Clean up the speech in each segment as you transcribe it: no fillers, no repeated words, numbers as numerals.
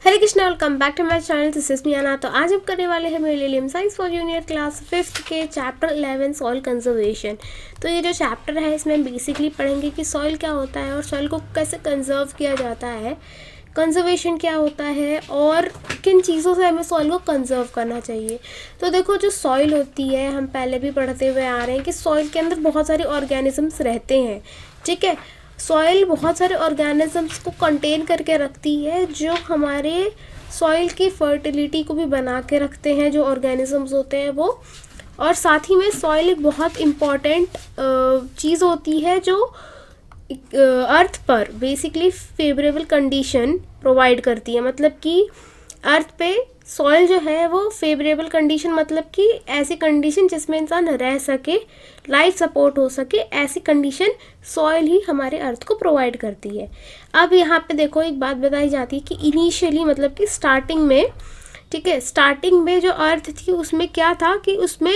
Hare Krishna, welcome back to my channel. This is Miyana. तो आज हम करने वाले हैं मेरे लिए science for junior class 5th के चैप्टर 11 सॉइल कंजर्वेशन। तो ये जो चैप्टर है इसमें हम बेसिकली पढ़ेंगे कि सॉइल क्या होता है और सॉइल को कैसे कंजर्व किया जाता है, कंजर्वेशन क्या होता है और किन चीज़ों से हमें सॉइल को कंजर्व करना चाहिए। तो देखो, जो सॉइल होती है हम पहले भी पढ़ते हुए आ रहे हैं कि सॉइल के अंदर बहुत सारे ऑर्गेनिजम्स रहते हैं। ठीक है, सॉइल बहुत सारे ऑर्गेनिजम्स को कंटेन करके रखती है जो हमारे सॉइल की फर्टिलिटी को भी बना के रखते हैं, जो ऑर्गेनिजम्स होते हैं वो। और साथ ही में सॉइल एक बहुत इम्पॉर्टेंट चीज़ होती है जो अर्थ पर बेसिकली फेवरेबल कंडीशन प्रोवाइड करती है। मतलब कि अर्थ पे सॉइल जो है वो फेवरेबल कंडीशन, मतलब कि ऐसी कंडीशन जिसमें इंसान रह सके, लाइफ सपोर्ट हो सके, ऐसी कंडीशन सॉइल ही हमारे अर्थ को प्रोवाइड करती है। अब यहाँ पे देखो, एक बात बताई जाती है कि इनिशियली, मतलब कि स्टार्टिंग में, ठीक है, स्टार्टिंग में जो अर्थ थी उसमें क्या था कि उसमें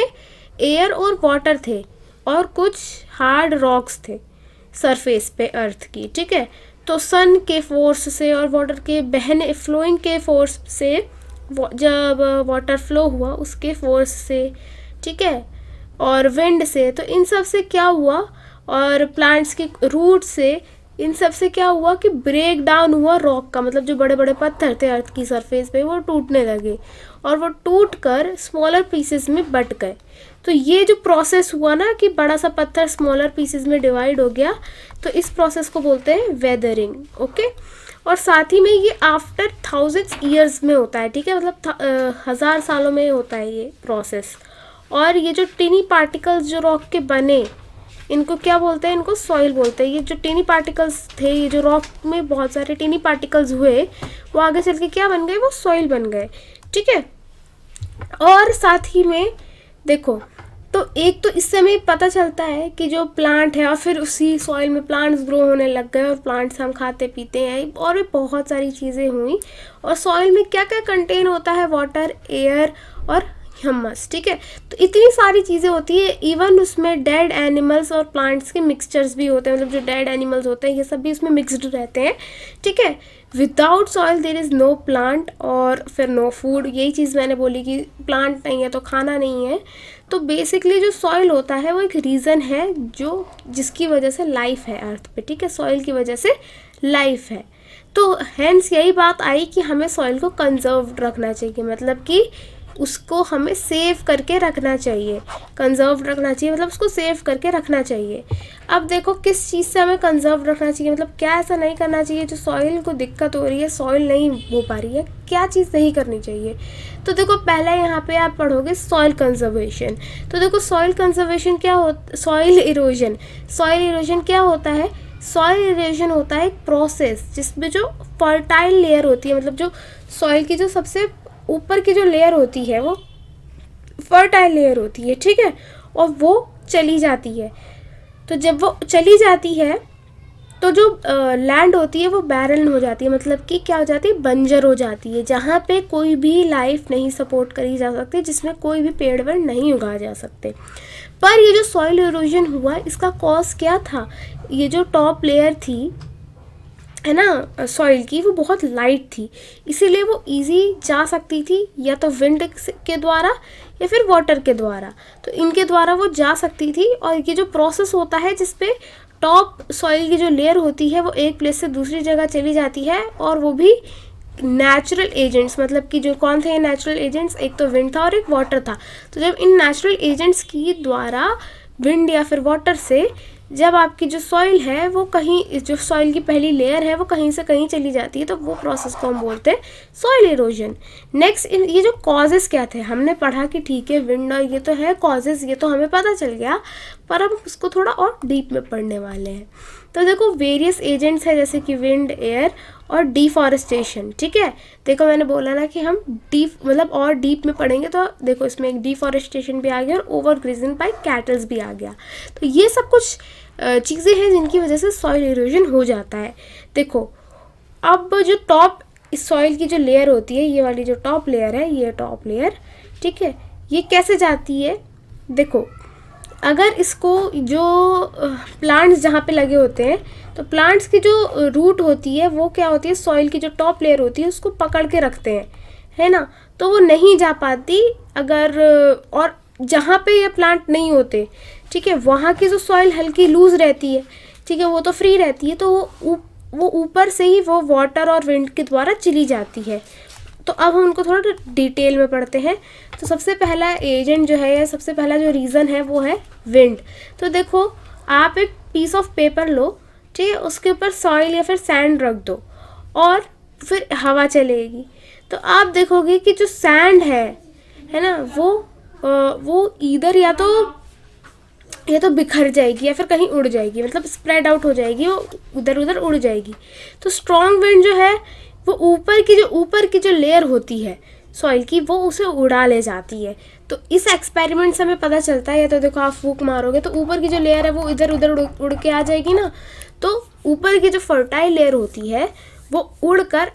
एयर और वाटर थे और कुछ हार्ड रॉक्स थे सरफेस पे अर्थ की। ठीक है, तो सन के फोर्स से और वाटर के बहने फ्लोइंग के फोर्स से, जब वाटर फ्लो हुआ उसके फोर्स से, ठीक है, और विंड से, तो इन सब से क्या हुआ, और प्लांट्स के रूट से, इन सब से क्या हुआ कि ब्रेक डाउन हुआ रॉक का। मतलब जो बड़े बड़े पत्थर थे अर्थ की सरफेस पे वो टूटने लगे और वो टूट कर स्मॉलर पीसेस में बट गए। तो ये जो प्रोसेस हुआ ना कि बड़ा सा पत्थर स्मॉलर पीसेस में डिवाइड हो गया, तो इस प्रोसेस को बोलते हैं वेदरिंग। ओके, और साथ ही में ये आफ्टर थाउजेंड्स ईयर्स में होता है। ठीक है, मतलब 1000 सालों में होता है ये प्रोसेस। और ये जो टिनी पार्टिकल्स जो रॉक के बने, इनको क्या बोलते हैं? इनको सॉइल बोलते हैं। ये जो टिनी पार्टिकल्स थे, ये जो रॉक में बहुत सारे टिनी पार्टिकल्स हुए, वो आगे चल के क्या बन गए? वो सॉइल बन गए। ठीक है, और साथ ही में देखो, तो एक तो इससे हमें पता चलता है कि जो प्लांट है, और फिर उसी सॉइल में प्लांट्स ग्रो होने लग गए और प्लांट्स हम खाते पीते हैं, और भी बहुत सारी चीज़ें हुई। और सॉइल में क्या क्या कंटेन होता है? वाटर, एयर और ह्यूमस। ठीक है, तो इतनी सारी चीज़ें होती है। इवन उसमें डेड एनिमल्स और प्लांट्स के मिक्सचर्स भी होते हैं। मतलब जो डेड एनिमल्स होते हैं ये सब भी उसमें मिक्सड रहते हैं। ठीक है, without soil there is no plant और फिर नो फूड। यही चीज़ मैंने बोली कि प्लांट नहीं है तो खाना नहीं है। तो बेसिकली जो सॉइल होता है वो एक रीज़न है जो जिसकी वजह से लाइफ है अर्थ पे। ठीक है, सॉइल की वजह से लाइफ है। तो हैंस यही बात आई कि हमें सॉइल को कंजर्व रखना चाहिए, मतलब कि उसको हमें सेव करके रखना चाहिए। कंजर्व रखना चाहिए मतलब उसको सेव करके रखना चाहिए। अब देखो, किस चीज़ से हमें कंजर्व रखना चाहिए, मतलब क्या ऐसा नहीं करना चाहिए जो सॉइल को दिक्कत हो रही है, सॉइल नहीं हो पा रही है, क्या चीज़ नहीं करनी चाहिए। तो देखो, पहले यहाँ पे आप पढ़ोगे सॉइल कंजर्वेशन। तो देखो, सॉइल कंजर्वेशन क्या होता, सॉइल इरोजन। सॉइल इरोजन क्या होता है? सॉइल इरोजन होता है एक प्रोसेस जिसमें जो फर्टाइल लेयर होती है, मतलब जो सॉइल की जो सबसे ऊपर की जो लेयर होती है वो फर्टाइल लेयर होती है। ठीक है, और वो चली जाती है। तो जब वो चली जाती है तो जो लैंड होती है वो बैरन हो जाती है, मतलब कि क्या हो जाती है? बंजर हो जाती है, जहाँ पे कोई भी लाइफ नहीं सपोर्ट करी जा सकती, जिसमें कोई भी पेड़ वेड़ नहीं उगाए जा सकते। पर ये जो सॉइल इरोजन हुआ, इसका कॉज क्या था? ये जो टॉप लेयर थी है ना सॉइल की, वो बहुत लाइट थी, इसीलिए वो इजी जा सकती थी या तो विंड के द्वारा या फिर वाटर के द्वारा। तो इनके द्वारा वो जा सकती थी। और ये जो प्रोसेस होता है जिसपे टॉप सॉइल की जो लेयर होती है वो एक प्लेस से दूसरी जगह चली जाती है, और वो भी नेचुरल एजेंट्स, मतलब कि जो कौन थे नेचुरल एजेंट्स? एक तो विंड था और एक वाटर था। तो जब इन नेचुरल एजेंट्स की द्वारा विंड या फिर वाटर से जब आपकी जो सॉइल है वो कहीं, जो सॉइल की पहली लेयर है वो कहीं से कहीं चली जाती है, तो वो प्रोसेस को हम बोलते हैं सॉइल इरोजन। नेक्स्ट, ये जो कॉजेज़ क्या थे हमने पढ़ा कि ठीक है विंड और ये तो है कॉजेज़, ये तो हमें पता चल गया, पर हम उसको थोड़ा और डीप में पढ़ने वाले हैं। तो देखो, वेरियस एजेंट्स है जैसे कि विंड, एयर और डिफॉरेस्टेशन। ठीक है, देखो मैंने बोला ना कि हम डीप मतलब और डीप में पढ़ेंगे, तो देखो इसमें एक डिफॉरेस्टेशन भी आ गया और ओवर ग्रेजिंग बाय कैटल्स भी आ गया। तो ये सब कुछ चीज़ें हैं जिनकी वजह से सॉइल इरोजन हो जाता है। देखो, अब जो टॉप सॉइल की जो लेयर होती है, ये वाली जो टॉप लेयर है, ये टॉप लेयर, ठीक है, ये कैसे जाती है? देखो, अगर इसको जो प्लांट्स जहाँ पे लगे होते हैं, तो प्लांट्स की जो रूट होती है वो क्या होती है, सॉइल की जो टॉप लेयर होती है उसको पकड़ के रखते हैं, है ना। तो वो नहीं जा पाती अगर, और जहाँ पे ये प्लांट नहीं होते, ठीक है, वहाँ की जो सॉइल हल्की लूज रहती है, ठीक है, वो तो फ्री रहती है, तो वो ऊपर से ही वो वाटर और विंड के द्वारा चली जाती है। तो अब हम उनको थोड़ा डिटेल में पढ़ते हैं। तो सबसे पहला एजेंट जो है, या सबसे पहला जो रीज़न है वो है विंड। तो देखो, आप एक पीस ऑफ पेपर लो, ठीक है, उसके ऊपर सॉइल या फिर सैंड रख दो और फिर हवा चलेगी। तो आप देखोगे कि जो सैंड है ना, वो इधर या तो बिखर जाएगी या फिर कहीं उड़ जाएगी, मतलब स्प्रेड आउट हो जाएगी, वो उधर उधर उड़ जाएगी। तो स्ट्रॉन्ग विंड जो है वो ऊपर की जो लेयर होती है सॉइल की, वो उसे उड़ा ले जाती है। तो इस एक्सपेरिमेंट से हमें पता चलता है, या तो देखो आप फूंक मारोगे तो ऊपर की जो लेयर है वो इधर उधर उड़ के आ जाएगी ना, तो ऊपर की जो फर्टाइल लेयर होती है वो उड़कर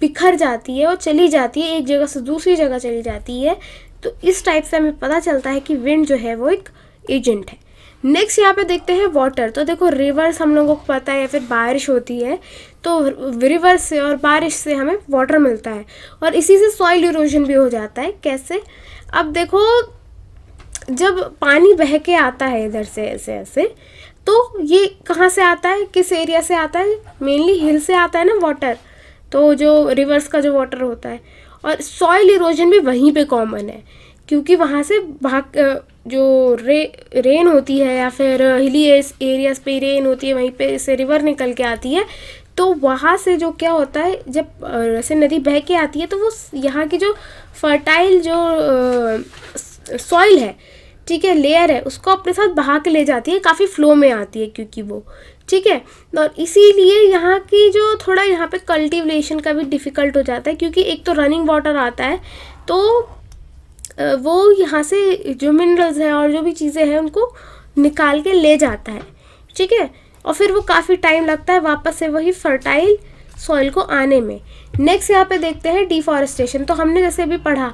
बिखर जाती है और चली जाती है, एक जगह से दूसरी जगह चली जाती है। तो इस टाइप से हमें पता चलता है कि विंड जो है वो एक एजेंट है। नेक्स्ट यहाँ पे देखते हैं वाटर। तो देखो, रिवर्स हम लोगों को पता है, या फिर बारिश होती है तो रिवर्स से और बारिश से हमें वाटर मिलता है, और इसी से सॉइल इरोजन भी हो जाता है। कैसे? अब देखो, जब पानी बह के आता है इधर से ऐसे ऐसे, तो ये कहाँ से आता है, किस एरिया से आता है? मेनली हिल से आता है ना वाटर, तो जो रिवर्स का जो वाटर होता है, और सॉइल इरोजन भी वहीं पे कॉमन है, क्योंकि वहाँ से जो रेन होती है या फिर हिली एरियाज पे रेन होती है, वहीं पे से रिवर निकल के आती है। तो वहाँ से जो क्या होता है, जब ऐसे नदी बह के आती है तो वो यहाँ की जो फर्टाइल जो सॉइल है, ठीक है, लेयर है, उसको अपने साथ बहा के ले जाती है, काफ़ी फ्लो में आती है क्योंकि वो, ठीक है। और इसीलिए यहाँ की जो थोड़ा यहाँ पे कल्टीवेशन का भी डिफ़िकल्ट हो जाता है, क्योंकि एक तो रनिंग वाटर आता है, तो वो यहाँ से जो मिनरल्स हैं और जो भी चीज़ें हैं उनको निकाल के ले जाता है, ठीक है, और फिर वो काफ़ी टाइम लगता है वापस से वही फर्टाइल सॉइल को आने में। नेक्स्ट यहाँ पे देखते हैं डिफॉरेस्टेशन। तो हमने जैसे भी पढ़ा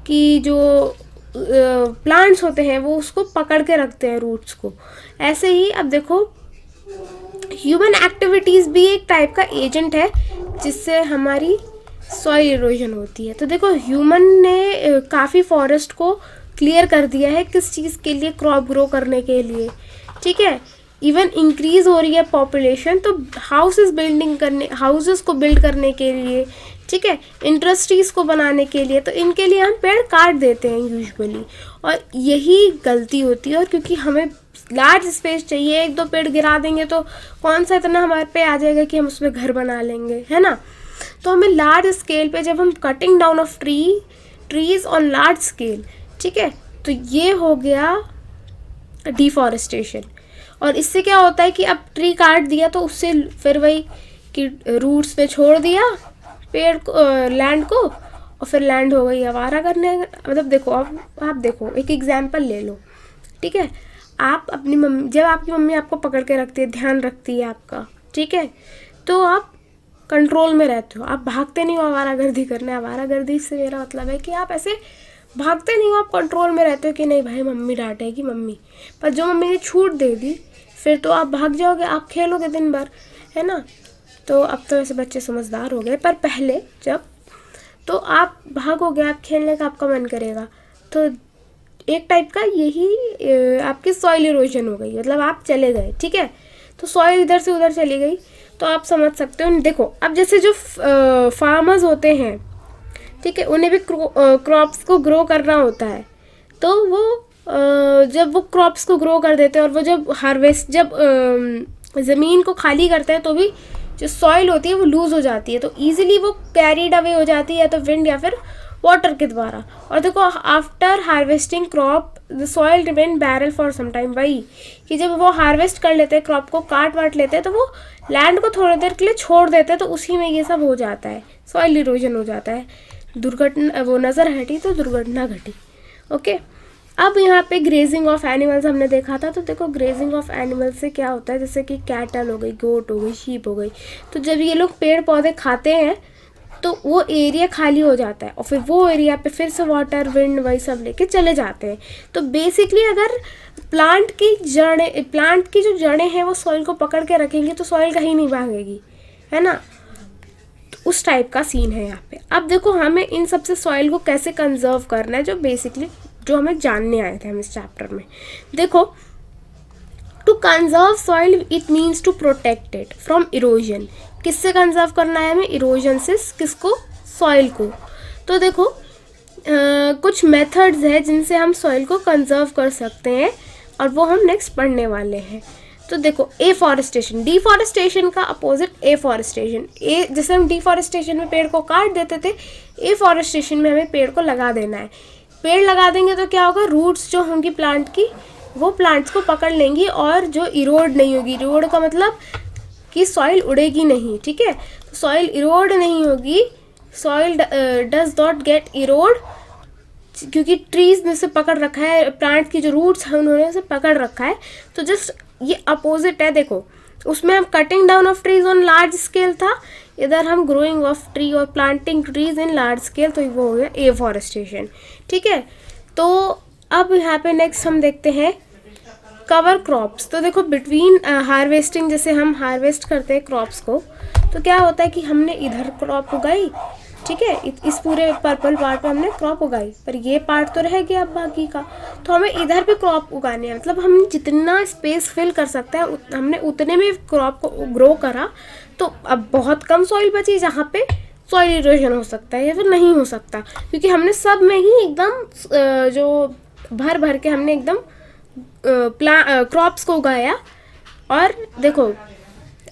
कि जो प्लांट्स होते हैं वो उसको पकड़ के रखते हैं रूट्स को, ऐसे ही अब देखो ह्यूमन एक्टिविटीज़ भी एक टाइप का एजेंट है जिससे हमारी सॉइल इरोजन होती है। तो देखो, ह्यूमन ने काफ़ी फॉरेस्ट को क्लियर कर दिया है, किस चीज़ के लिए? क्रॉप ग्रो करने के लिए, ठीक है। इवन इंक्रीज़ हो रही है पॉपुलेशन, तो हाउसेस को बिल्ड करने के लिए, ठीक है, इंडस्ट्रीज़ को बनाने के लिए, तो इनके लिए हम पेड़ काट देते हैं यूजुअली, और यही गलती होती है। और क्योंकि हमें लार्ज स्पेस चाहिए, एक दो पेड़ गिरा देंगे तो कौन सा इतना हमारे पे आ जाएगा कि हम उसमें घर बना लेंगे, है ना। तो हमें लार्ज स्केल पे, जब हम cutting down of trees on large scale, ठीक है, तो ये हो गया डिफॉरेस्टेशन। और इससे क्या होता है कि अब ट्री काट दिया तो उससे फिर वही कि रूट्स में छोड़ दिया पेड़ को, लैंड को, और फिर लैंड हो गई आवारा करने। मतलब देखो, अब आप देखो, एक एग्जांपल ले लो, ठीक है, आप अपनी मम्मी, जब आपकी मम्मी आपको पकड़ के रखती है, ध्यान रखती है आपका, ठीक है, तो आप कंट्रोल में रहते हो, आप भागते नहीं हो आवारागर्दी करने। आवारागर्दी से मेरा मतलब है कि आप ऐसे भागते नहीं हो, आप कंट्रोल में रहते हो कि नहीं भाई मम्मी डांटेगी मम्मी, पर जो मम्मी ने छूट दे दी फिर तो आप भाग जाओगे, आप खेलोगे दिन भर, है ना। तो अब तो ऐसे बच्चे समझदार हो गए, पर पहले जब, तो आप भागोगे, आप खेलने का आपका मन करेगा, तो एक टाइप का यही आपकी सॉइल इरोजन हो गई, मतलब आप चले गए, ठीक है, तो सॉइल इधर से उधर चली गई। तो आप समझ सकते हो। देखो, अब जैसे जो फार्मर्स होते हैं, ठीक है, उन्हें भी क्रॉप्स को ग्रो करना होता है, तो वो जब वो क्रॉप्स को ग्रो कर देते हैं और वो जब ज़मीन को खाली करते हैं, तो भी जो सॉइल होती है वो लूज़ हो जाती है, तो ईजिली वो कैरीड अवे हो जाती है, या तो विंड या फिर वाटर के द्वारा। और देखो, after harvesting crop the soil remain barren for some time. वही कि जब वो हार्वेस्ट कर लेते हैं, क्रॉप को काट वाट लेते हैं, तो वो लैंड को थोड़ी देर के लिए छोड़ देते हैं, तो उसी में ये सब हो जाता है, सॉइल इरोजन हो जाता है। दुर्घटना, वो नज़र हटी तो दुर्घटना घटी। ओके, अब यहाँ पे ग्रेजिंग ऑफ एनिमल्स हमने देखा था। तो देखो, ग्रेजिंग ऑफ एनिमल्स से क्या होता है, जैसे कि कैटल हो गई, गोट हो गई, शीप हो गई, तो जब ये लोग पेड़ पौधे खाते हैं तो वो एरिया खाली हो जाता है, और फिर वो एरिया पे फिर से वाटर, विंड, वही सब लेके चले जाते हैं। तो बेसिकली अगर प्लांट की जो जड़ें हैं वो सॉइल को पकड़ के रखेंगी तो सॉइल कहीं नहीं भागेगी, है ना। तो उस टाइप का सीन है यहाँ पे। अब देखो हमें इन सबसे सॉइल को कैसे कंजर्व करना है, जो बेसिकली जो हमें जानने आए थे हम इस चैप्टर में। देखो, to conserve soil it means to protect it from erosion. किससे कंजर्व करना है हमें? इरोजन से। किसको? सॉइल को। तो देखो कुछ मेथड्स है जिनसे हम सॉइल को कंजर्व कर सकते हैं और वो हम नेक्स्ट पढ़ने वाले हैं। तो देखो, एफॉरेस्टेशन, डिफॉरेस्टेशन का अपोजिट एफॉरेस्टेशन। जैसे हम डिफॉरेस्टेशन में पेड़ को काट देते थे, एफॉरेस्टेशन में हमें पेड़ को लगा देना है। पेड़ लगा देंगे तो क्या होगा? रूट्स जो होंगी प्लांट की वो प्लांट्स को पकड़ लेंगी और जो इरोड नहीं होगी, इरोड का मतलब कि सॉइल उड़ेगी नहीं, ठीक है। तो सॉइल इरोड नहीं होगी, soil does not gate Erode, क्योंकि ट्रीज ने से पकड़ रखा है, प्लांट की जो रूट्स हैं उन्होंने उसे पकड़ रखा है। तो जस्ट ये अपोजिट है। देखो, उसमें हम cutting down of trees on large scale था, इधर हम ग्रोइंग ऑफ ट्री और planting trees in large scale, तो वो हो गया एफॉरेस्टेशन, ठीक है। तो अब यहाँ पे नेक्स्ट हम देखते हैं कवर क्रॉप्स। तो देखो, बिटवीन हार्वेस्टिंग, जैसे हम हार्वेस्ट करते हैं क्रॉप्स को, तो क्या होता है कि हमने इधर क्रॉप उगाई, ठीक है, इस पूरे पर्पल पार्ट में हमने क्रॉप उगाई, पर ये पार्ट तो रह गया अब बाकी का, तो हमें इधर भी क्रॉप उगाने हैं। मतलब हम जितना स्पेस फिल कर सकते हैं हमने उतने में क्रॉप को ग्रो करा, तो अब बहुत कम सॉइल बची जहाँ पे सॉइल इरोजन हो सकता है या फिर नहीं हो सकता, क्योंकि हमने सब में ही एकदम जो भर भर के हमने एकदम क्रॉप्स को उगाया। और देखो,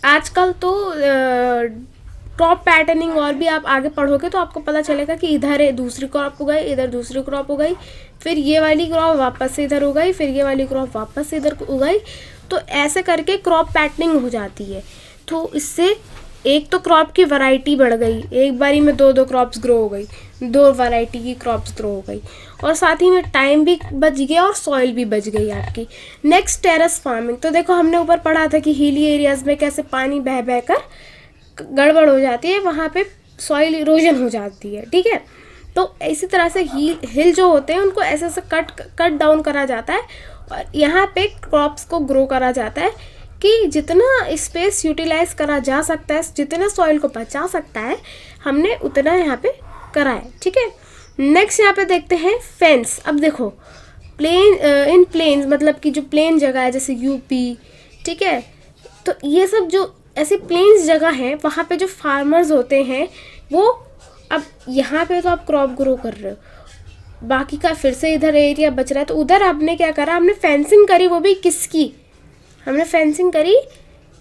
आजकल तो क्रॉप पैटर्निंग और भी आप आगे पढ़ोगे तो आपको पता चलेगा कि इधर दूसरी क्रॉप उगाई, इधर दूसरी क्रॉप उगाई, फिर ये वाली क्रॉप वापस से इधर उगाई, फिर ये वाली क्रॉप वापस से इधर उगाई। तो ऐसे करके क्रॉप पैटर्निंग हो जाती है। तो इससे एक तो क्रॉप की वैरायटी बढ़ गई, एक बारी में दो क्रॉप्स ग्रो हो गई, 2 वैरायटी की क्रॉप्स ग्रो हो गई, और साथ ही में टाइम भी बच गया और सॉइल भी बच गई आपकी। Next, terrace farming. तो देखो, हमने ऊपर पढ़ा था कि हिली एरियाज़ में कैसे पानी बह बह कर गड़बड़ हो जाती है, वहाँ पे सॉइल इरोजन हो जाती है, ठीक है। तो इसी तरह से हिल जो होते हैं उनको ऐसे ऐसे कट डाउन करा जाता है और यहाँ पे क्रॉप्स को ग्रो करा जाता है कि जितना स्पेस यूटिलाइज करा जा सकता है, जितना सॉइल को बचा सकता है, हमने उतना यहाँ पे करा है, ठीक है। नेक्स्ट यहाँ पे देखते हैं फेंस। अब देखो, इन प्लेन्स, मतलब कि जो प्लेन जगह है जैसे यूपी, ठीक है, तो ये सब जो ऐसे प्लेन्स जगह हैं वहाँ पे जो फार्मर्स होते हैं वो, अब यहाँ पे तो आप क्रॉप ग्रो कर रहे हो, बाकी का फिर से इधर एरिया बच रहा है, तो उधर आपने क्या करा? हमने फेंसिंग करी, वो भी किसकी? हमने फेंसिंग करी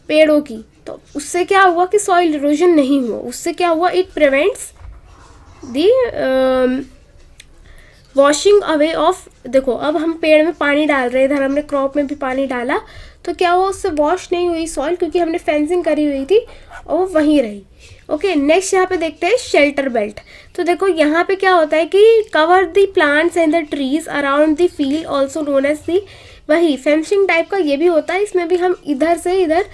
पेड़ों की। तो उससे क्या हुआ कि सॉइल इरोजन नहीं हुआ। उससे क्या हुआ? It prevents the washing away of. देखो, अब हम पेड़ में पानी डाल रहे हैं, इधर हमने क्रॉप में भी पानी डाला, तो क्या हुआ? उससे वॉश नहीं हुई सॉइल, क्योंकि हमने फेंसिंग करी हुई थी और वो वहीं रही। ओके, नेक्स्ट यहाँ पे देखते हैं शेल्टर बेल्ट। तो देखो, यहाँ पे क्या होता है कि cover the plants and the trees around the field, also known as the, वही फेंसिंग टाइप का ये भी होता है। इसमें भी हम इधर से इधर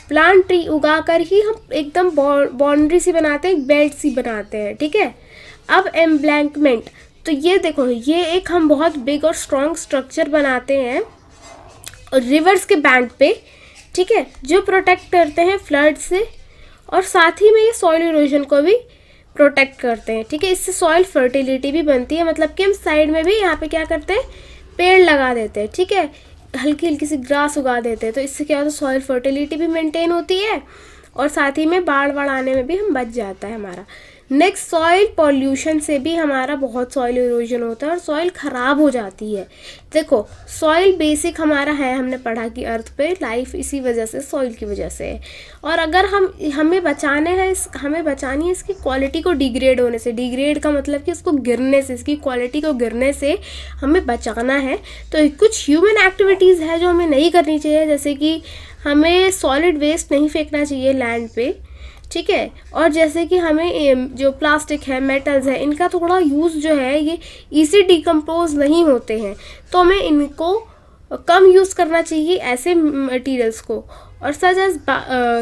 प्लांट ट्री उगा कर ही हम एकदम बाउंड्री सी बनाते हैं, बेल्ट सी बनाते हैं, ठीक है। अब एम्ब्लैंकमेंट। तो ये देखो, ये एक हम बहुत बिग और स्ट्रॉन्ग स्ट्रक्चर बनाते हैं रिवर्स के बैंक पे, ठीक है, जो प्रोटेक्ट करते हैं फ्लड से, और साथ ही में ये सॉइल इरोजन को भी प्रोटेक्ट करते हैं, ठीक है। इससे सॉइल फर्टिलिटी भी बनती है, मतलब कि हम साइड में भी यहाँ पे क्या करते हैं? पेड़ लगा देते हैं, ठीक है, हल्की हल्की सी ग्रास उगा देते हैं। तो इससे क्या होता है? सॉइल फर्टिलिटी भी मेंटेन होती है और साथ ही में बाढ़ आने में भी हम बच जाता है हमारा। नेक्स्ट, सॉइल पॉल्यूशन से भी हमारा बहुत सॉइल इरोजन होता है और सॉइल ख़राब हो जाती है। देखो, सॉइल बेसिक हमारा है, हमने पढ़ा कि अर्थ पे लाइफ इसी वजह से, सॉइल की वजह से है। और अगर हमें बचाने हैं हमें बचानी है इसकी क्वालिटी को डिग्रेड होने से। डिग्रेड का मतलब कि उसको गिरने से, इसकी क्वालिटी को गिरने से हमें बचाना है। तो कुछ ह्यूमन एक्टिविटीज़ है जो हमें नहीं करनी चाहिए, जैसे कि हमें सॉलिड वेस्ट नहीं फेंकना चाहिए लैंड पे, ठीक है। और जैसे कि हमें जो प्लास्टिक है, मेटल्स है, इनका थोड़ा यूज़ जो है ये इजी डिकम्पोज नहीं होते हैं, तो हमें इनको कम यूज़ करना चाहिए ऐसे मटेरियल्स को। और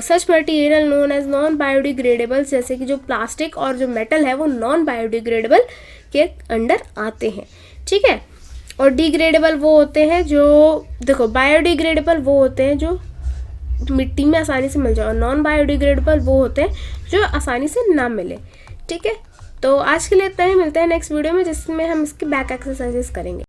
such material known as non biodegradable, जैसे कि जो प्लास्टिक और जो मेटल है वो नॉन बायोडिग्रेडेबल के अंडर आते हैं, ठीक है। और डिग्रेडेबल वो होते हैं जो, देखो बायोडिग्रेडेबल वो होते हैं जो मिट्टी में आसानी से मिल जाए, और नॉन बायोडिग्रेडेबल वो होते हैं जो आसानी से ना मिले। ठीक है, तो आज के लिए इतना ही, मिलते हैं नेक्स्ट वीडियो में जिसमें हम इसकी बैक एक्सरसाइजेस करेंगे।